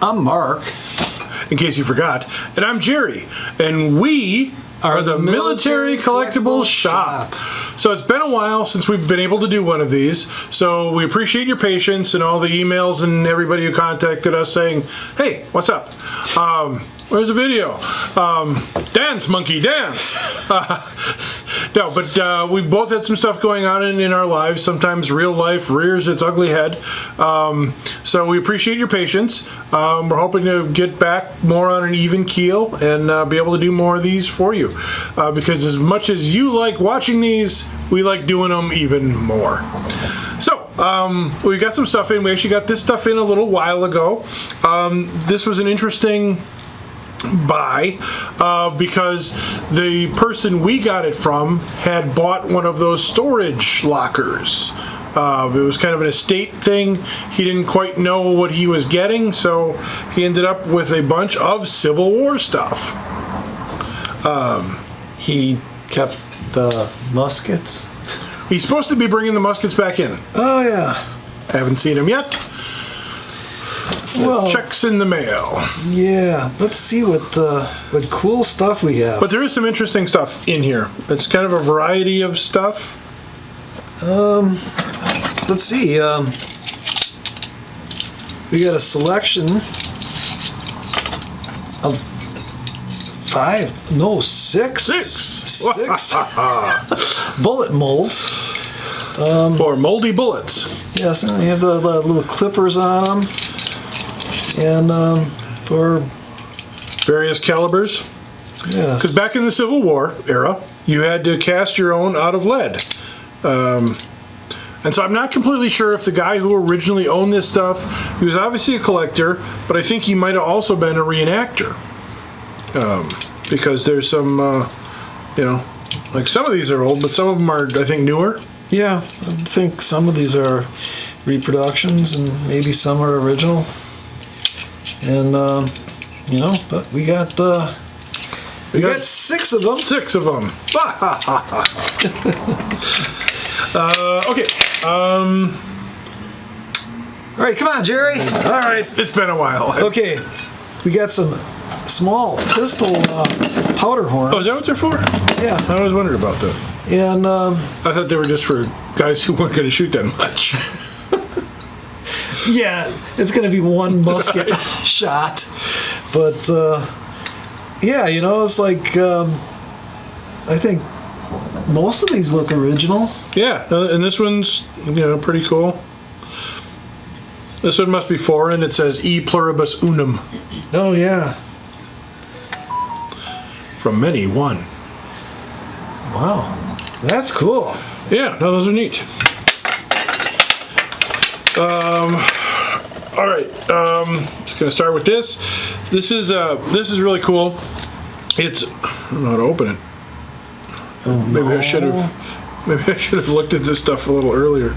I'm Mark. In case you forgot. And I'm Jerry. And we are the Military Collectibles Shop. So it's been a while since we've been able to do one of these. So we appreciate your patience and all the emails and everybody who contacted us saying, hey, what's up? Where's the video? Dance, monkey, dance. No, but we both had some stuff going on in our lives. Sometimes real life rears its ugly head. So we appreciate your patience. We're hoping to get back more on an even keel and be able to do more of these for you. Because as much as you like watching these, we like doing them even more. So, we got some stuff in. We actually got this stuff in a little while ago. This was an interesting buy because the person we got it from had bought one of those storage lockers. It was kind of an estate thing. He didn't quite know what he was getting, so he ended up with a bunch of Civil War stuff. He kept the muskets. He's supposed to be bringing the muskets back in. Oh, yeah. I haven't seen him yet. Well, checks in the mail. Yeah, let's see what cool stuff we have. But there is some interesting stuff in here. It's kind of a variety of stuff. Let's see. We got a selection of six bullet molds. For moldy bullets. Yes, and they have the little clippers on them. And for various calibers. Yes. Because back in the Civil War era, you had to cast your own out of lead. And so I'm not completely sure if the guy who originally owned this stuff, he was obviously a collector, but I think he might have also been a reenactor. Because there's some, like some of these are old, but some of them are, I think, newer. Yeah, I think some of these are reproductions and maybe some are original. And, but we got we got 6 of them. 6 of them. Okay. All right, come on, Jerry. All right, it's been a while. Okay, we got some small pistol powder horns. Oh, is that what they're for? Yeah. I always wondered about that. And I thought they were just for guys who weren't going to shoot that much. Yeah, it's going to be one musket shot. But, yeah, it's like, I think most of these look original. Yeah, and this one's, pretty cool. This one must be foreign. It says E pluribus unum. Oh, yeah. From many, one. Wow, that's cool. Yeah, no, those are neat. All right, just gonna start with this. This is really cool. I don't know how to open it. Maybe I should have looked at this stuff a little earlier.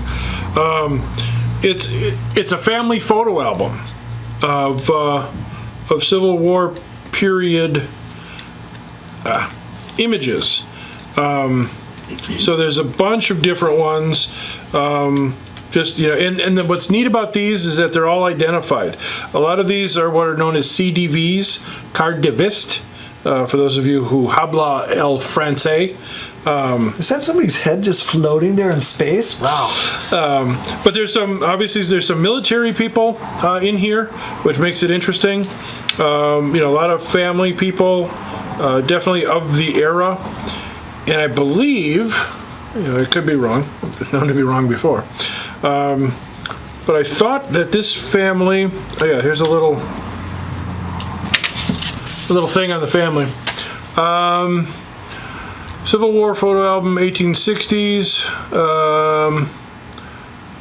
It's a family photo album of Civil War period images. So there's a bunch of different ones. And what's neat about these is that they're all identified. A lot of these are what are known as CDVs, carte de visite, for those of you who habla el francais. Is that somebody's head just floating there in space? Wow. But there's some military people in here, which makes it interesting. A lot of family people, definitely of the era. And I believe, I could be wrong. It's known to be wrong before. But I thought that this family, oh yeah, here's a little thing on the family. Civil War photo album, 1860s.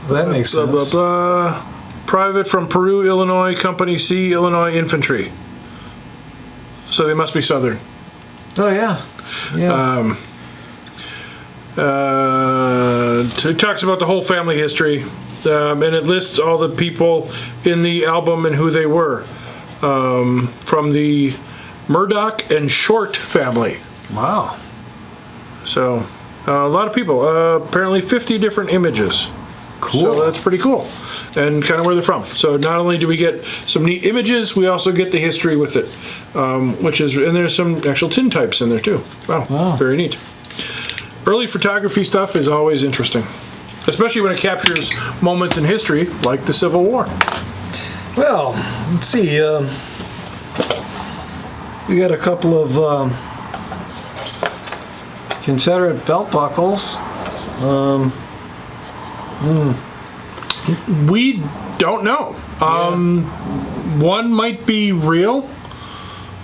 That makes sense. Blah, blah, blah. Private from Peru, Illinois, Company C, Illinois Infantry. So they must be Southern. Oh, yeah. Yeah. It talks about the whole family history, and it lists all the people in the album and who they were. From the Murdoch and Short family. Wow. So, a lot of people. Apparently 50 different images. Cool. So that's pretty cool. and kind of where they're from. So not only do we get some neat images, we also get the history with it, which is, and there's some actual tin types in there too. Wow. Very neat. Early photography stuff is always interesting, especially when it captures moments in history like the Civil War. Well, let's see. We got a couple of Confederate belt buckles. We don't know. One might be real.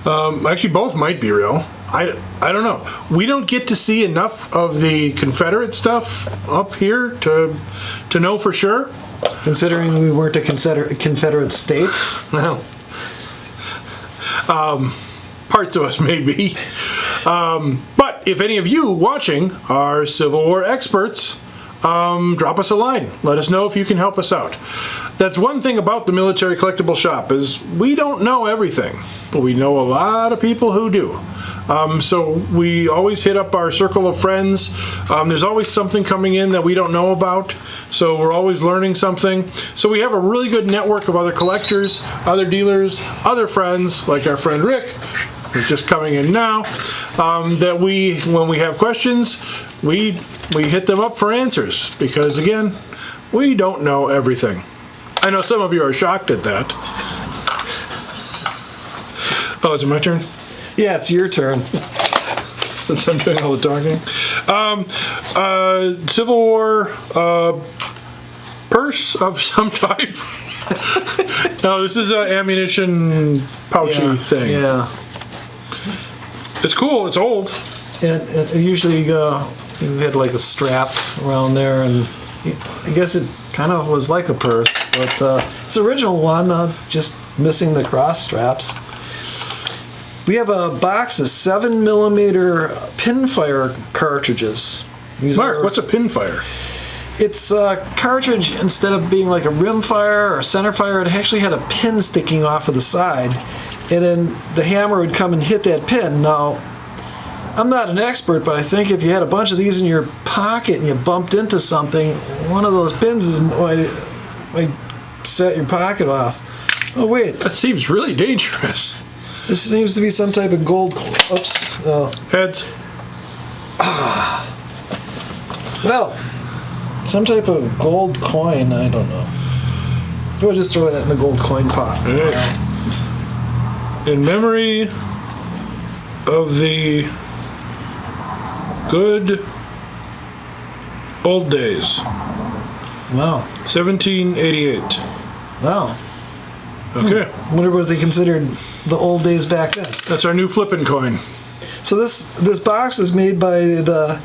Actually, both might be real. I don't know. We don't get to see enough of the Confederate stuff up here to know for sure. Considering we weren't a Confederate state. Well, parts of us maybe. But if any of you watching are Civil War experts, drop us a line. Let us know if you can help us out. That's one thing about the Military Collectible Shop is we don't know everything, but we know a lot of people who do. So we always hit up our circle of friends. There's always something coming in that we don't know about, so we're always learning something. So we have a really good network of other collectors, other dealers, other friends, like our friend Rick, who's just coming in now, that when we have questions, we hit them up for answers, because again, we don't know everything. I know some of you are shocked at that. Oh, is it my turn? Yeah, it's your turn. Since I'm doing all the talking. Civil War purse of some type. No, this is an ammunition pouchy thing. Yeah. It's cool. It's old. And usually you had like a strap around there, and I guess it kind of was like a purse, but it's the original one, just missing the cross straps. We have a box of 7mm pinfire cartridges. Mark, what's a pinfire? It's a cartridge, instead of being like a rim fire or center fire, it actually had a pin sticking off of the side, and then the hammer would come and hit that pin. Now, I'm not an expert, but I think if you had a bunch of these in your pocket and you bumped into something, one of those pins might set your pocket off. Oh wait, That seems really dangerous. this seems to be some type of gold. Oops. Heads. Well, some type of gold coin. I don't know. We'll just throw that in the gold coin pot. All right. In memory of the good old days. Wow. 1788. Wow. Okay. Wonder what they considered the old days back then. That's our new flipping coin. So this box is made by the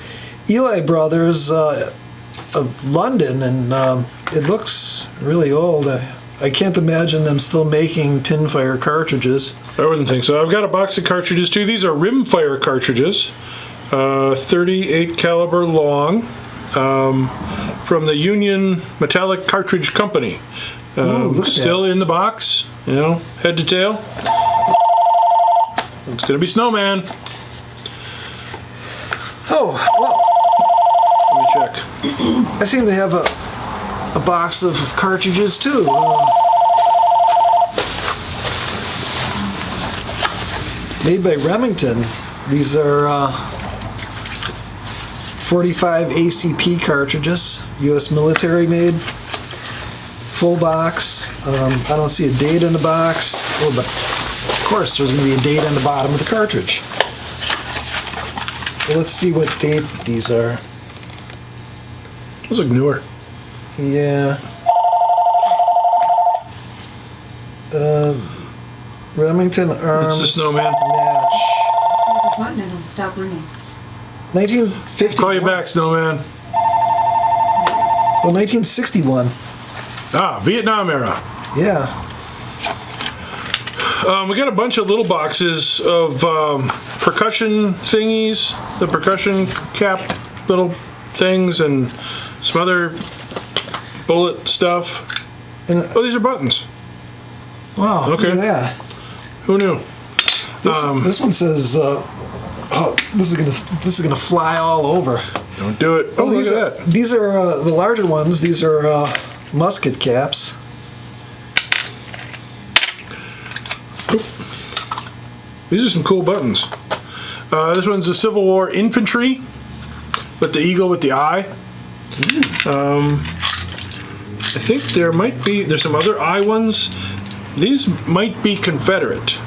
Eli brothers of London, and it looks really old. I can't imagine them still making pinfire cartridges. I wouldn't think so. I've got a box of cartridges too. These are rimfire cartridges, 38 caliber long, from the Union Metallic Cartridge Company. Ooh, look at Still that. in the box, you know, head to tail. It's gonna be Snowman. Oh, well, Let me check. I seem to have a box of cartridges too. Made by Remington. These are 45 ACP cartridges, U.S. military made. Full box. I don't see a date in the box. Oh, but of course there's going to be a date on the bottom of the cartridge. Well, let's see what date these are. Those look newer. Yeah. Remington Arms It's the Snowman. match. The button and it'll stop ringing. 1950. Call you back, Snowman. Well, 1961. Vietnam era. Yeah. We got a bunch of little boxes of percussion thingies, the percussion cap little things, and some other bullet stuff. And Oh, these are buttons. wow. Okay. Look at that. Who knew? This one says, "Oh, this is gonna fly all over." Don't do it. Oh, look these at are that. these are the larger ones. These are musket caps. Oop. These are some cool buttons. This one's a Civil War infantry with the eagle with the eye. I think there's some other eye ones. These might be Confederate.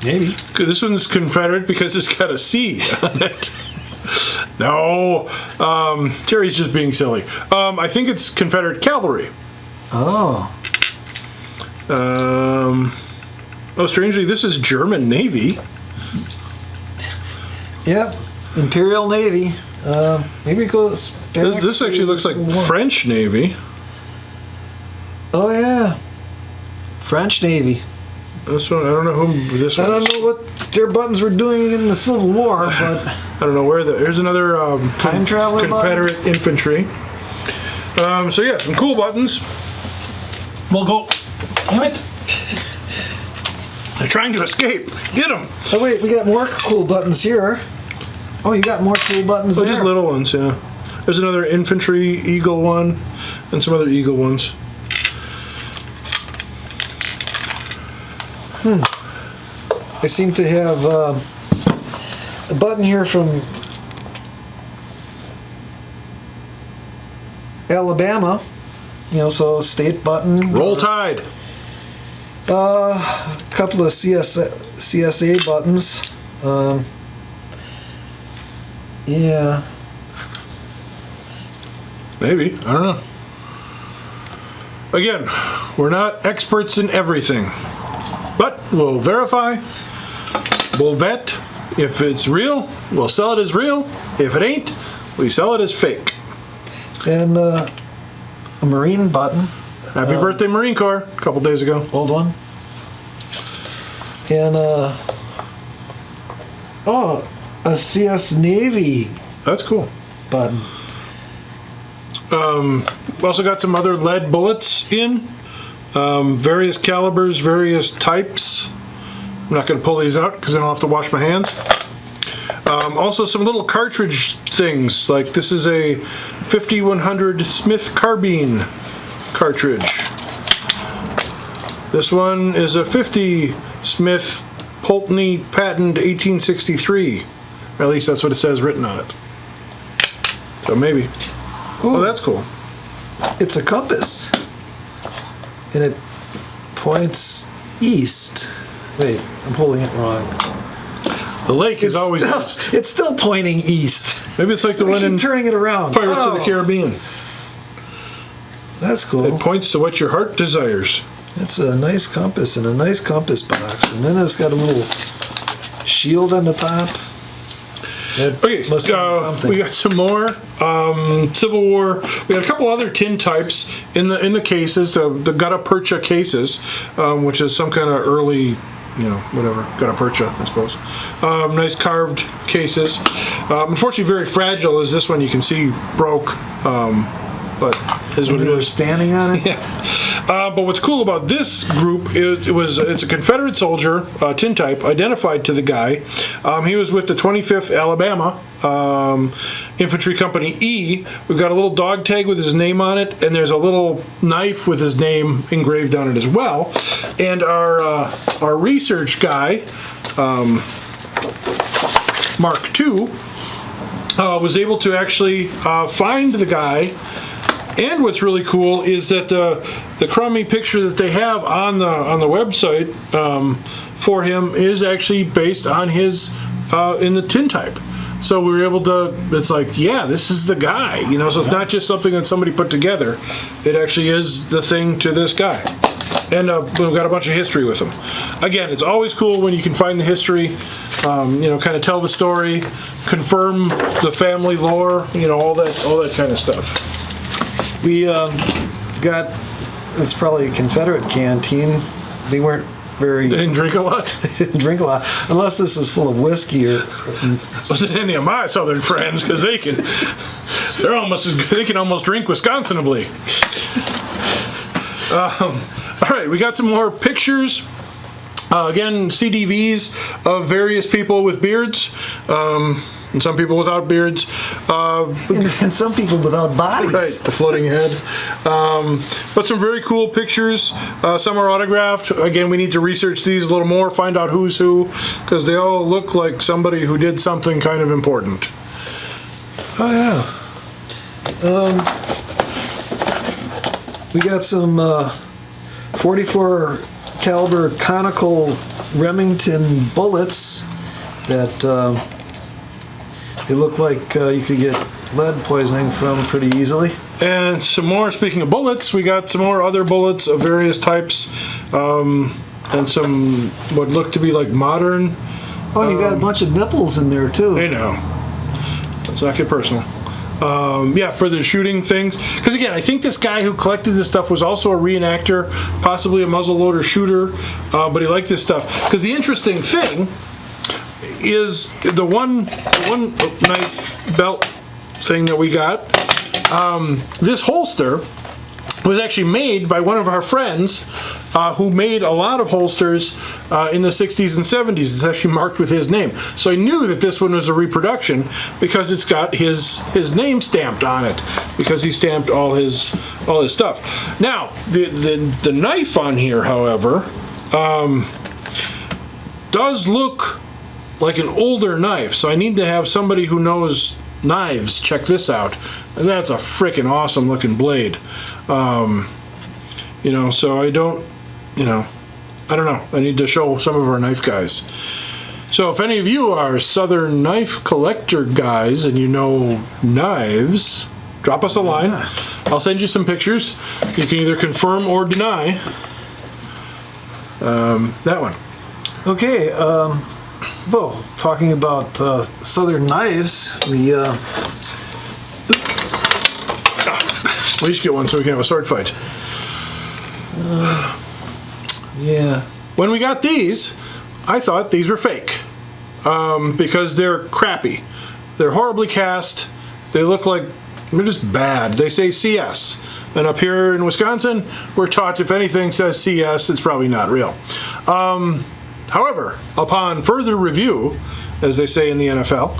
Maybe. This one's Confederate because it's got a C on it. No, Jerry's just being silly. I think it's Confederate cavalry. Oh. Strangely, this is German Navy. Yep. Imperial Navy. Maybe it goes back This to actually looks like Civil War. French Navy. Oh yeah. French Navy. This one, I don't know who this one I don't is. know what their buttons were doing in the Civil War, but I don't know where here's another Time traveler Confederate infantry. So yeah, some cool buttons. We'll go. Damn it! They're trying to escape. Get them! oh wait, we got more cool buttons here. Oh, you got more cool buttons Oh, there. just little ones, yeah. There's another infantry eagle one, and some other eagle ones. I seem to have a button here from Alabama. You know, so state button. Roll Tide. A couple of CSA buttons. Yeah. Maybe. I don't know. Again, we're not experts in everything. But we'll verify. We'll vet. If it's real, we'll sell it as real. If it ain't, we sell it as fake. And a Marine button. Happy birthday, Marine Corps, a couple days ago. Old one. And a CS Navy That's cool. button. We also got some other lead bullets in. Various calibers, various types. I'm not going to pull these out because I don't have to wash my hands. Also some little cartridge things, like this is a 5100 Smith carbine cartridge. This one is a 50 Smith Pulteney patent 1863. Or at least that's what it says written on it. So maybe. Ooh, Oh, that's cool. it's a compass. And it points east. Wait, I'm holding it wrong. The lake is always still, east. It's still pointing east. Maybe it's like the I one in keep turning it around. Pirates of the Oh, Caribbean. That's It cool. points to what your heart desires. It's a nice compass and a nice compass box. And then it's got a little shield on the top. That Okay, must mean something. we got some more Civil War. We got a couple other tin types in the cases, the gutta percha cases, which is some kind of early, whatever, gutta percha, I suppose. Nice carved cases. Unfortunately, very fragile. As this one you can see broke, but is what it We're is. standing on it. But what's cool about this group is it's a Confederate soldier, tin type, identified to the guy. He was with the 25th Alabama Infantry Company E. We've got a little dog tag with his name on it, and there's a little knife with his name engraved on it as well. And our research guy, Mark II, was able to actually find the guy. And what's really cool is that the crummy picture that they have on the website for him is actually based on his in the tin type. So we were able to. It's like, yeah, this is the guy. So it's not just something that somebody put together. It actually is the thing to this guy. And we've got a bunch of history with him. Again, it's always cool when you can find the history. Kind of tell the story, confirm the family lore. All that kind of stuff. We got, it's probably a Confederate canteen. They weren't very, They didn't drink a lot. they didn't drink a lot. Unless this was full of whiskey or, Was it any of my southern friends? Because they're almost as good. They can almost drink Wisconsinably. All right, we got some more pictures. Again, CDVs of various people with beards. and some people without beards. And some people without bodies. Right, the floating head. But some very cool pictures. Some are autographed. Again, we need to research these a little more, find out who's who, because they all look like somebody who did something kind of important. Oh yeah. We got some 44 caliber conical Remington bullets that they look like you could get lead poisoning from pretty easily. And some more, speaking of bullets, we got some more other bullets of various types, and some what look to be like modern. Oh, you got a bunch of nipples in there too. I know. Let's not get personal. Yeah, for the shooting things. Because again, I think this guy who collected this stuff was also a reenactor, possibly a muzzleloader shooter, but he liked this stuff. Because the interesting thing is the one knife belt thing that we got. This holster was actually made by one of our friends who made a lot of holsters in the 60s and 70s. It's actually marked with his name. So I knew that this one was a reproduction because it's got his name stamped on it, because he stamped all his stuff. Now, the knife on here, however, does look like an older knife. So I need to have somebody who knows knives check this out. And that's a freaking awesome looking blade. You know, so I don't know. I need to show some of our knife guys. So if any of you are Southern knife collector guys and you know knives, drop us a line. I'll send you some pictures. You can either confirm or deny that one. Okay, well, talking about Southern knives, we should get one so we can have a sword fight. yeah. When we got these, I thought these were fake because they're crappy. They're horribly cast. They look like they're just bad. They say CS. And up here in Wisconsin, we're taught if anything says CS, it's probably not real. However, upon further review, as they say in the NFL,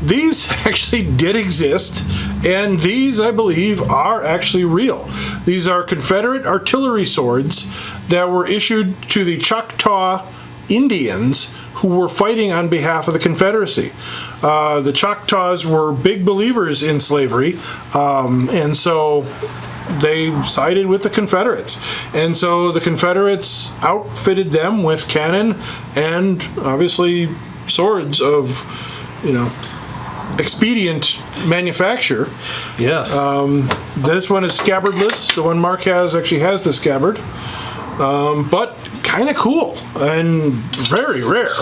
these actually did exist, and these, I believe, are actually real. These are Confederate artillery swords that were issued to the Choctaw Indians who were fighting on behalf of the Confederacy. The Choctaws were big believers in slavery, and so they sided with the Confederates. And so the Confederates outfitted them with cannon and obviously swords of, expedient manufacture. Yes. This one is scabbardless. The one Mark has actually has the scabbard. But kind of cool and very rare.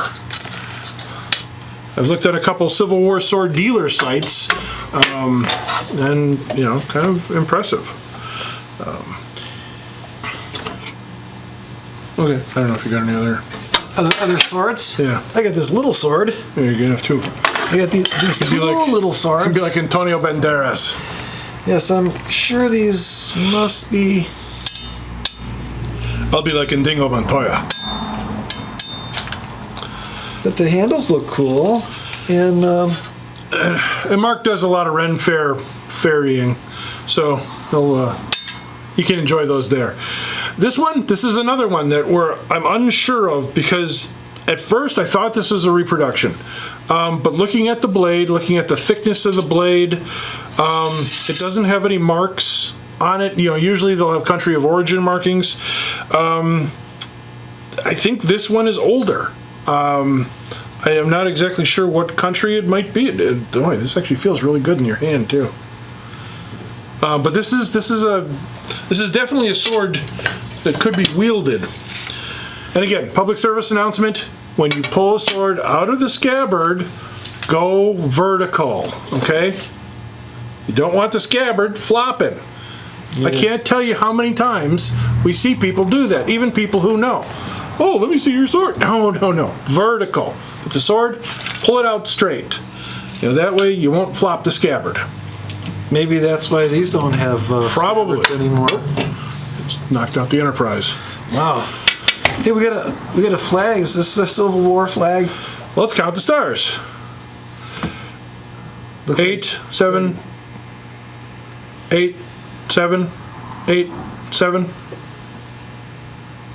I've looked at a couple Civil War sword dealer sites, and kind of impressive. Okay, I don't know if you got any Other swords? Yeah. I got this little sword. Yeah, you're good enough too. I got these two little swords. It'd be like Antonio Banderas. Yes, I'm sure these must be. I'll be like Indingo Montoya. But the handles look cool, and Mark does a lot of Ren Fair ferrying, so you can enjoy those there. This is another one that I'm unsure of, because at first I thought this was a reproduction, but looking at the blade, looking at the thickness of the blade, it doesn't have any marks on it. Usually they'll have country of origin markings. I think this one is older. I am not exactly sure what country it might be. Boy, this actually feels really good in your hand too. But this is definitely a sword that could be wielded. And again, public service announcement: when you pull a sword out of the scabbard, go vertical. Okay? You don't want the scabbard flopping. Yeah. I can't tell you how many times we see people do that, even people who know. Oh, let me see your sword. No. Vertical. It's a sword, pull it out straight. That way you won't flop the scabbard. Maybe that's why these don't have scabbards anymore. It's knocked out the Enterprise. Wow. Hey, we got a flag. Is this a Civil War flag? Let's count the stars. Looks 8, 7, 8, 7, 8, 7.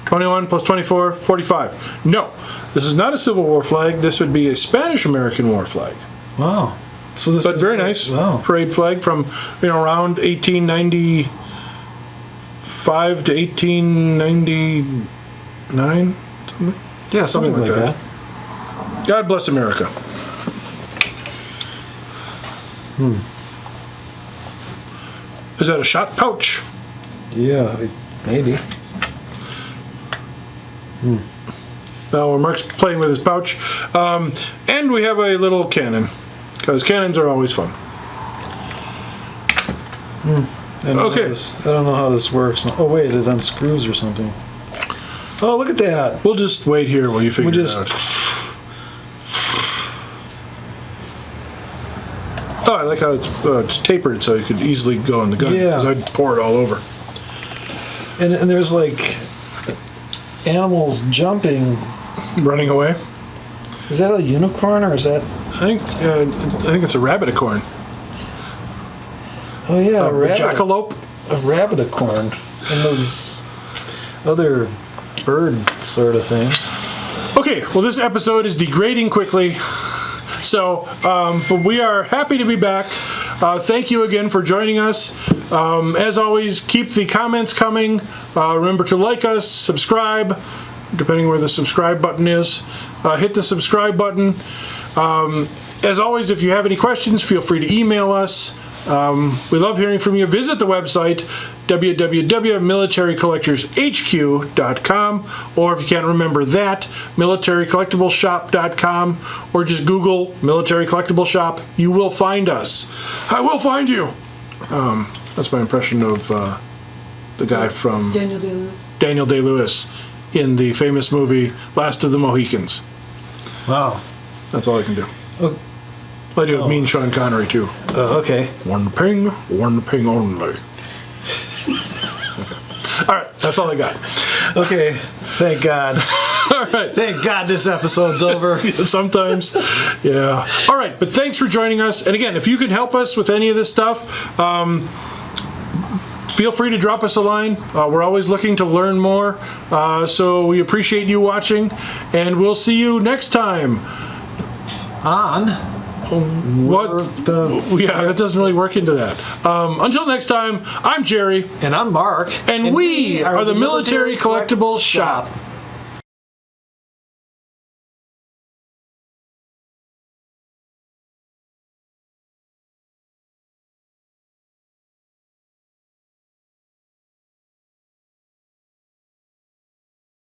21 plus 24, 45. No, this is not a Civil War flag. This would be a Spanish-American War flag. Wow. So this But is very nice Wow. parade flag from around 1895 to 1899. Yeah, something like that. God bless America. Is that a shot pouch? Yeah, maybe. Now, when Mark's playing with his pouch, and we have a little cannon because cannons are always fun. Okay. I don't know how this works. Oh wait, it unscrews or something. Oh, look at that. We'll just wait here while you figure it out. Oh, I like how it's tapered so you could easily go in the gun. Yeah. Because I'd pour it all over. And there's like animals jumping. Running away. Is that a unicorn or is that? I think it's a rabbit-acorn. Oh yeah, A jackalope. A rabbit-acorn. And those other bird sort of things. Okay, well, this episode is degrading quickly. So, but we are happy to be back. Thank you again for joining us. As always, keep the comments coming. Remember to like us, subscribe, depending where the subscribe button is. Hit the subscribe button. As always, if you have any questions, feel free to email us. We love hearing from you. Visit the website, www.militarycollectorshq.com, or if you can't remember that, militarycollectibleshop.com, or just Google Military Collectible Shop. You will find us. I will find you. That's my impression of the guy from Daniel Day-Lewis. Daniel Day-Lewis in the famous movie Last of the Mohicans. Wow. That's all I can do. Oh, I do mean Sean Connery too. okay. One ping only. Okay. All right, that's all I got. Okay. Thank God. All right. Thank God this episode's over. Sometimes, yeah. All right, but thanks for joining us. And again, if you can help us with any of this stuff, feel free to drop us a line. We're always looking to learn more. So we appreciate you watching, and we'll see you next time. What the? Yeah, that doesn't really work into that. Until next time, I'm Jerry. And I'm Mark. And we are the Military Collectibles Shop.